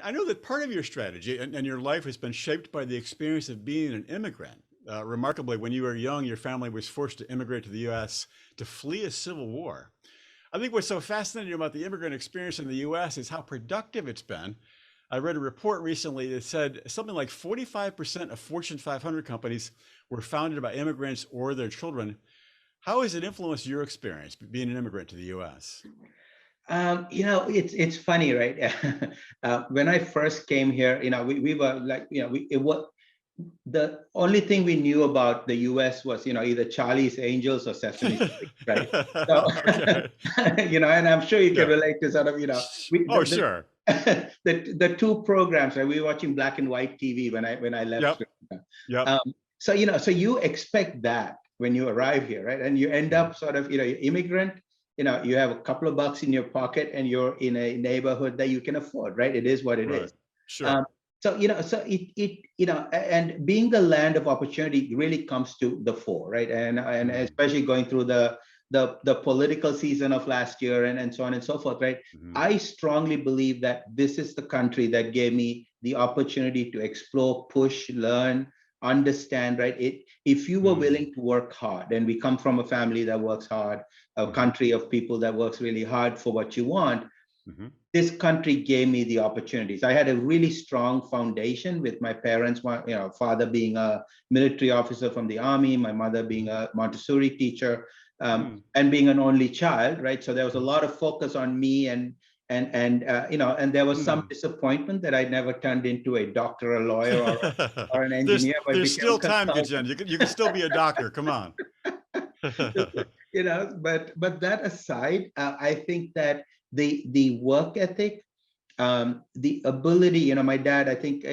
I know that part of your strategy and your life has been shaped by the experience of being an immigrant. Remarkably, when you were young, your family was forced to immigrate to the US to flee a civil war. I think what's so fascinating about the immigrant experience in the US is how productive it's been. I read a report recently that said something like 45% of Fortune 500 companies were founded by immigrants or their children. How has it influenced your experience being an immigrant to the US? It's funny, right? When I first came here, we were like, it was the only thing we knew about the US was, either Charlie's Angels or Sesame Street, right? So, Okay. and I'm sure you can Yeah. relate to sort of, we Oh, sure. the two programs, right? We were watching black and white TV when I left. Yep. Yep. Um, so you expect that when you arrive here, right? And you end Mhm. up sort of, you're immigrant, you have a couple of bucks in your pocket and you're in a neighborhood that you can afford, right? It is what it Right. is. Um, Sure. and being the land of opportunity really comes to the fore, right? And Mhm. especially going through the political season of last year and so on and so forth, right? Mhm. I strongly believe that this is the country that gave me the opportunity to explore, push, learn, understand, right? If you were Mhm. willing to work hard, and we come from a family that works hard, a Mhm. country of people that works really hard for what you want, Mhm. this country gave me the opportunities. I had a really strong foundation with my parents, father being a military officer from the army, my mother being Mhm. a Montessori teacher, Mhm. and being an only child, right? So there was a Mhm. lot of focus on me, and there was some Mhm. disappointment that I never turned into a doctor, a lawyer, or an there's engineer, but there's became a still time, consultant. Gajen. You can still be a doctor. Come on. But that aside, I think that the work ethic, the ability, my dad, I think,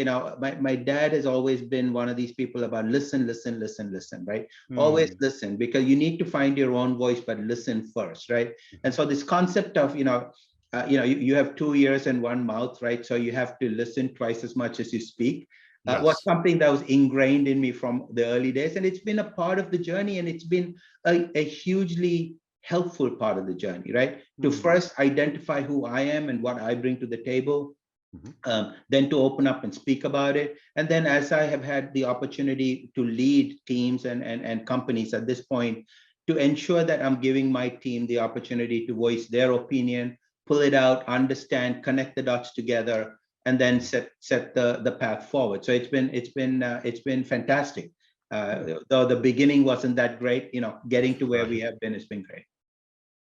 my dad has always been one of these people about listen, listen, listen, listen, right? Always Hmm. listen, because you need to find your own voice, but listen first, right? And Mhm. so this concept of, you have 2 ears and one mouth, right? So you have to listen twice as much as you speak. Was Yes. something that was ingrained in me from the early days, and it's been a part of the journey, and it's been a hugely helpful part of the journey, right? To Hmm. first identify who I am and what I bring to the table, Mhm. then to open up and speak about it. And then as I have had the opportunity to lead teams and companies at this point, to ensure that I'm giving my team the opportunity to voice their opinion, pull it out, understand, connect the dots together, and then Mhm. set the path forward. So it's been fantastic. Hmm. Though the beginning wasn't that great, getting to where we Right. have been has been great.